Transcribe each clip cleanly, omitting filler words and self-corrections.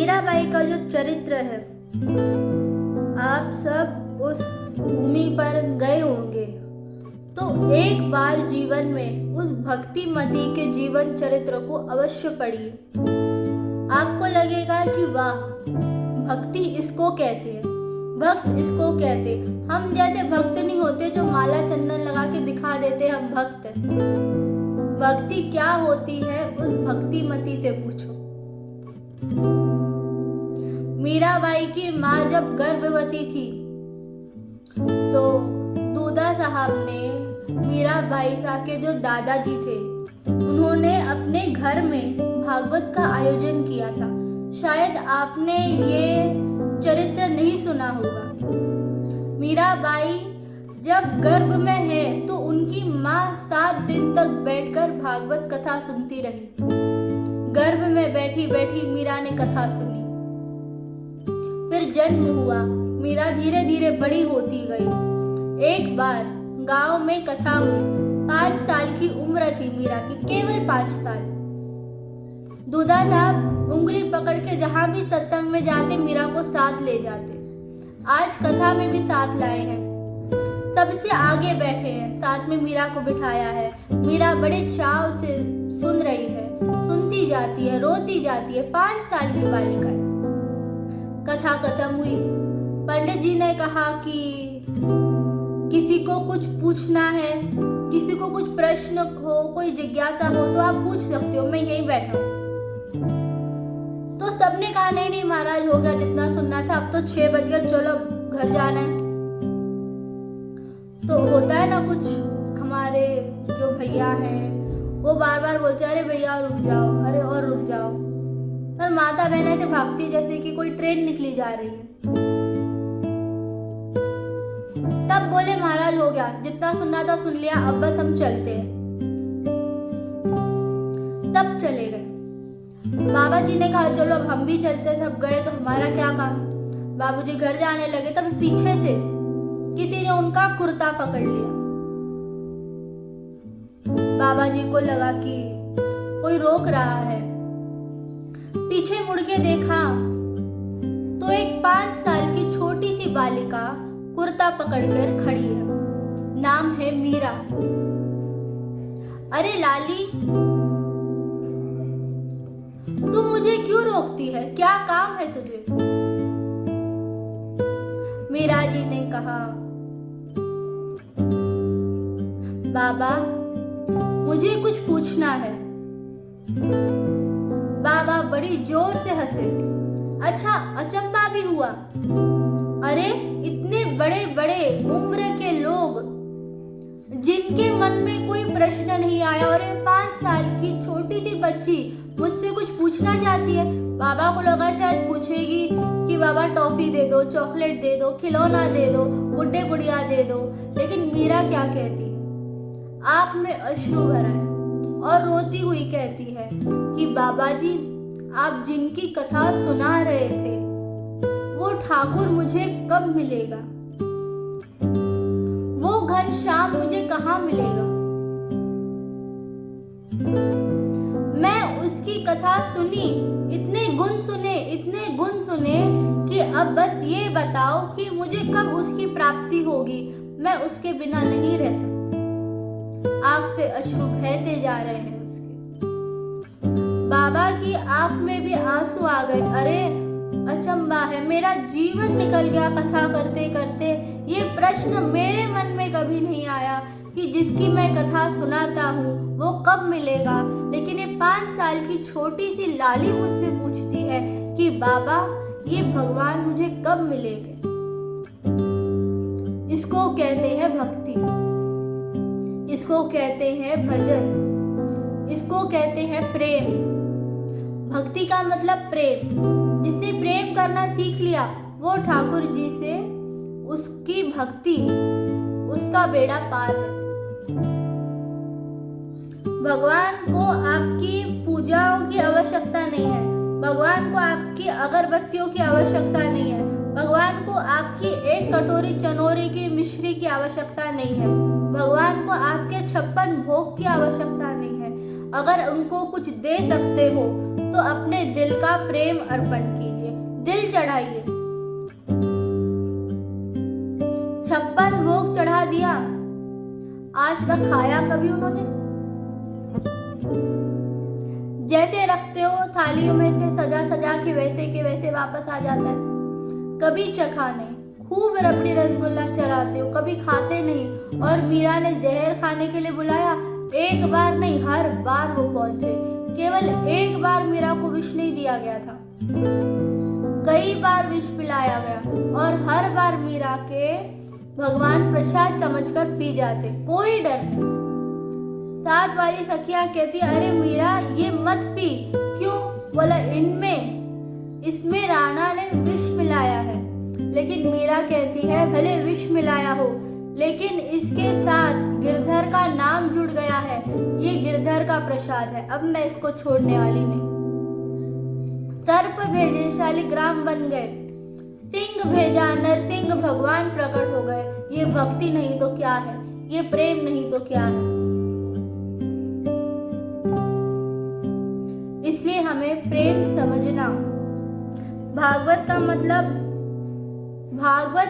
मीराबाई का जो चरित्र है, आप सब उस भूमि पर गए होंगे तो एक बार जीवन में उस भक्तिमती के जीवन चरित्र को अवश्य पढ़िए। आपको लगेगा कि वाह, भक्ति इसको कहते हैं, भक्त इसको कहते हैं। हम जैसे भक्त नहीं होते जो माला चंदन लगा के दिखा देते हम भक्त हैं। भक्ति क्या होती है उस भक्तिमती से पूछो। मीराबाई की माँ जब गर्भवती थी तो दूधा साहब ने मीराबाई के जो दादाजी थे उन्होंने अपने घर में भागवत का आयोजन किया था। शायद आपने ये चरित्र नहीं सुना होगा। मीराबाई जब गर्भ में है तो उनकी माँ 7 दिन तक बैठकर भागवत कथा सुनती रही। गर्भ में बैठी बैठी मीरा ने कथा सुनी। फिर जन्म हुआ, मीरा धीरे धीरे बड़ी होती गई। एक बार गांव में कथा हुई। 5 साल की उम्र थी मीरा की, केवल 5 साल। दूधा साहब उंगली पकड़ के जहां भी सत्संग में जाते मीरा को साथ ले जाते। आज कथा में भी साथ लाए हैं, सबसे आगे बैठे हैं, साथ में मीरा को बिठाया है। मीरा बड़े चाव से सुन रही है, सुनती जाती है, रोती जाती है। 5 साल की बालिका है। कथा खत्म हुई। पंडित जी ने कहा कि किसी को कुछ पूछना है, किसी को कुछ प्रश्न हो, कोई जिज्ञासा हो तो आप पूछ सकते हो, मैं यहीं बैठा हूँ। तो सबने कहा नहीं नहीं महाराज, हो गया जितना सुनना था, अब तो 6 बज गए, चलो घर जाना है। तो होता है ना, कुछ हमारे जो भैया हैं वो बार बार बोलते हैं, अरे भैया रुक जाओ, अरे और रुक जाओ। और माता बहन ऐसे भागती जैसे कि कोई ट्रेन निकली जा रही है। तब बोले महाराज हो गया, जितना सुनना था सुन लिया, अब बस हम चलते हैं। तब चले गए। बाबा जी ने कहा चलो अब हम भी चलते हैं। सब गए तो हमारा क्या काम। बाबूजी घर जाने लगे तब पीछे से किसी ने उनका कुर्ता पकड़ लिया। बाबा जी को लगा कि कोई रोक रहा है। पीछे मुड़ के देखा तो एक 5 साल की छोटी सी बालिका कुर्ता पकड़कर खड़ी है। नाम है मीरा। अरे लाली, तू मुझे क्यों रोकती है, क्या काम है तुझे? मीरा जी ने कहा, बाबा मुझे कुछ पूछना है। बाबा बड़ी जोर से हंसे। अच्छा, अचंभा भी हुआ। अरे इतने बड़े बड़े उम्र के लोग जिनके मन में कोई प्रश्न नहीं आया और 5 साल की छोटी सी बच्ची मुझसे कुछ पूछना चाहती है। बाबा को लगा शायद पूछेगी कि बाबा टॉफी दे दो, चॉकलेट दे दो, खिलौना दे दो, गुड्डे गुड़िया दे दो। लेकिन मीरा क्या कहती है, आंख में अश्रु भरा है और रोती हुई कहती है कि बाबा जी, आप जिनकी कथा सुना रहे थे वो ठाकुर मुझे कब मिलेगा? वो घनश्याम मुझे कहाँ मिलेगा? मैं उसकी कथा सुनी, इतने गुण सुने कि अब बस ये बताओ कि मुझे कब उसकी प्राप्ति होगी। मैं उसके बिना नहीं रह सकती। आंख से अश्रु बहते जा रहे हैं उसके। बाबा की आंख में भी आंसू आ गए। अरे अचंभा है, मेरा जीवन निकल गया कथा करते करते। ये प्रश्न मेरे मन में कभी नहीं आया कि जिसकी मैं कथा सुनाता हूँ वो कब मिलेगा। लेकिन ये 5 साल की छोटी सी लाली मुझसे पूछती है कि बाबा ये भगवान मुझे कब मिलेंगे। इसको कहते हैं भक्ति, इसको कहते हैं भजन, इसको कहते हैं प्रेम। भक्ति का मतलब प्रेम। जिसने प्रेम करना सीख लिया वो ठाकुर जी से उसकी भक्ति, उसका बेड़ा पार है। भगवान को आपकी पूजाओं की आवश्यकता नहीं है, भगवान को आपकी अगरबत्तियों की आवश्यकता नहीं है, भगवान को आपकी एक कटोरी चनोरी की मिश्री की आवश्यकता नहीं है, भगवान को आपके 56 भोग की आवश्यकता नहीं है। अगर उनको कुछ दे सकते हो तो तो अपने दिल का प्रेम अर्पण कीजिए, दिल चढ़ाइए। 56 भोग चढ़ा दिया, आज तक खाया कभी उन्होंने? जैसे रखते हो थालियों में से सजा सजा के वैसे वापस आ जाता है। कभी चखा नहीं, खूब रबड़ी रसगुल्ला चराते हो, कभी खाते नहीं। और मीरा ने जहर खाने के लिए बुलाया, एक बार नहीं हर बार वो पहुंचे। केवल एक बार मीरा को विष नहीं दिया गया था, कई बार विष पिलाया गया और हर बार मीरा के भगवान प्रसाद समझकर पी जाते, कोई डर नहीं। साथ वाली सखियां कहती, अरे मीरा ये मत पी। क्यों? बोला इसमें राणा ने विष मिलाया है। लेकिन मीरा कहती है भले विष मिलाया हो, लेकिन इसके साथ गिरधर का नाम जुड़ गया है, ये गिरधर का प्रसाद है, अब मैं इसको छोड़ने वाली नहीं। सर्प भेजे शालिग्राम बन गए, सिंह भेजा नरसिंह भगवान प्रकट हो गए। ये भक्ति नहीं तो क्या है, ये प्रेम नहीं तो क्या है। इसलिए हमें प्रेम समझना। भागवत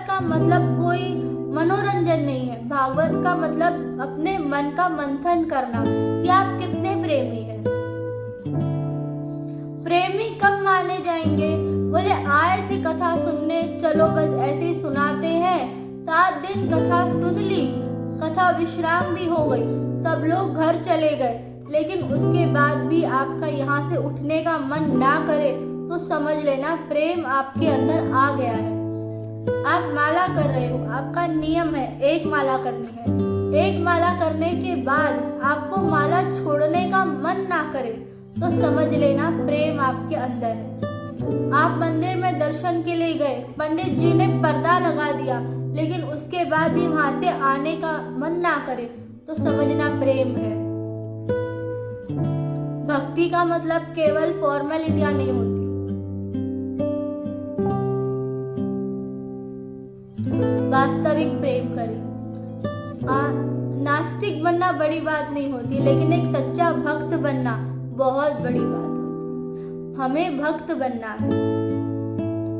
का मतलब कोई मनोरंजन नहीं है। भागवत का मतलब अपने मन का मंथन करना कि आप कितने प्रेमी हैं। प्रेमी कब माने जाएंगे? बोले आए थे कथा सुनने, चलो बस ऐसे ही सुनाते हैं। 7 दिन कथा सुन ली, कथा विश्राम भी हो गई, सब लोग घर चले गए, लेकिन उसके बाद भी आपका यहाँ से उठने का मन ना करे तो समझ लेना प्रेम आपके अंदर आ गया है। आप माला कर रहे हो, आपका नियम है एक माला करनी है। एक माला करने के बाद आपको माला छोड़ने का मन ना करे तो समझ लेना प्रेम आपके अंदर है। आप मंदिर में दर्शन के लिए गए, पंडित जी ने पर्दा लगा दिया, लेकिन उसके बाद भी वहां से आने का मन ना करे तो समझना प्रेम है। भक्ति का मतलब केवल फॉर्मेलिटियां नहीं होती। वास्तविक प्रेम करें। नास्तिक बनना बड़ी बात नहीं होती, लेकिन एक सच्चा भक्त बनना बहुत बड़ी बात होती है। हमें भक्त बनना है,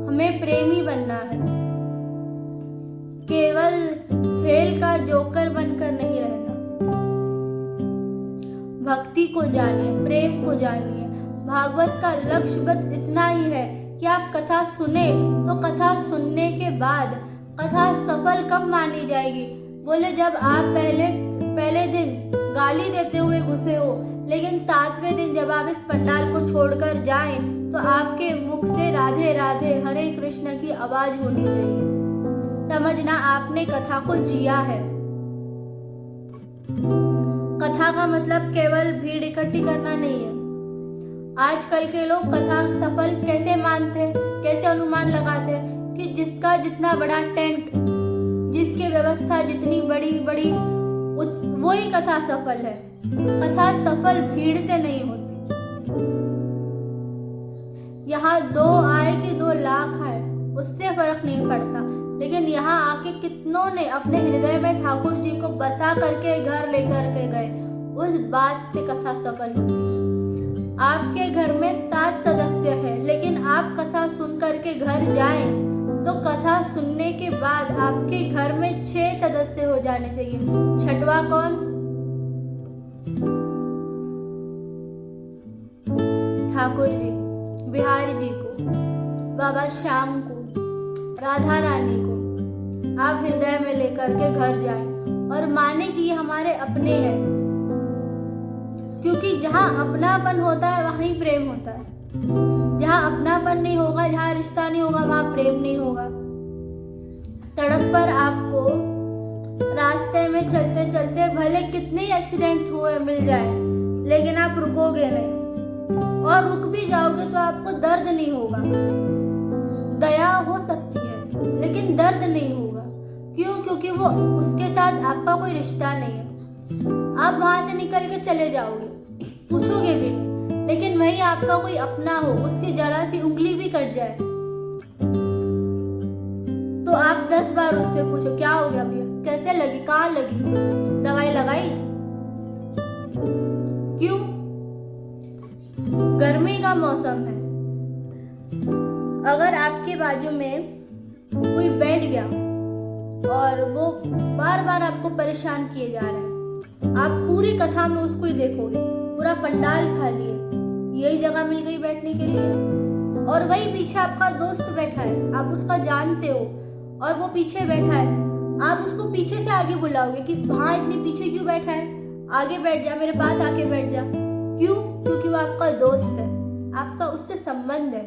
हमें प्रेमी बनना है, केवल खेल का जोकर बनकर नहीं रहना। भक्ति को जानिए, प्रेम को जानिए। भागवत का लक्ष्य बस इतना ही है कि आप कथा सुने, तो कथा सुनने के बाद कथा सफल कब मानी जाएगी? बोले जब आप पहले दिन गाली देते हुए घुसे हो, लेकिन 7वें दिन जब आप इस पंडाल को छोड़कर जाएं तो आपके मुख से राधे राधे हरे कृष्ण की आवाज होनी चाहिए। समझना आपने कथा को जिया है। कथा का मतलब केवल भीड़ इकट्ठी करना नहीं है। आजकल के लोग कथा सफल कैसे मानते हैं, कैसे अनुमान लगाते हैं कि जिसका जितना बड़ा टेंट, जिसकी व्यवस्था जितनी बड़ी वही कथा सफल है। कथा सफल भीड़ से नहीं होती। यहाँ 2 आए कि 2 लाख आए, उससे फर्क नहीं पड़ता, लेकिन यहाँ आके कितनों ने अपने हृदय में ठाकुर जी को बसा करके घर लेकर के गए, उस बात से कथा सफल होती है। आपके घर में 7 सदस्य हैं, लेकिन आप कथा सुन करके घर जाएं तो कथा सुनने के बाद आपके घर में 6 सदस्य हो जाने चाहिए। छठवां कौन? ठाकुर जी, बिहारी जी को, बाबा श्याम को, राधा रानी को आप हृदय में लेकर के घर जाएं और माने कि ये हमारे अपने हैं, क्योंकि जहाँ अपनापन होता है वहीं प्रेम होता है। जहाँ अपनापन नहीं होगा, जहाँ रिश्ता नहीं होगा, वहाँ प्रेम नहीं होगा। सड़क पर आपको रास्ते में चलते चलते भले कितने एक्सीडेंट हुए मिल जाए, लेकिन आप रुकोगे नहीं, और रुक भी जाओगे तो आपको दर्द नहीं होगा। दया हो सकती है लेकिन दर्द नहीं होगा। क्यों? क्योंकि वो उसके साथ आपका कोई रिश्ता नहीं है। आप वहां से निकल के चले जाओगे, पूछोगे भी नहीं, लेकिन वही आपका कोई अपना हो, उसकी जरा सी उंगली भी कट जाए तो आप 10 बार उससे पूछो क्या हो गया भैया, कैसे लगी, कहाँ लगी, दवाई लगाई? क्यों? गर्मी का मौसम है, अगर आपके बाजू में कोई बैठ गया और वो बार बार आपको परेशान किए जा रहा है, आप पूरी कथा में उसको ही देखोगे, पूरा पंडाल खाली है, यही जगह मिल गई बैठने के लिए, और वही पीछे आपका दोस्त बैठा है, आप उसका जानते हो और वो पीछे बैठा है, आप उसको पीछे से आगे बुलाओगे कि हाँ इतनी पीछे क्यों बैठा है, आगे बैठ जा, मेरे पास आके बैठ जा। क्यों? क्योंकि वो आपका दोस्त है, आपका उससे संबंध है।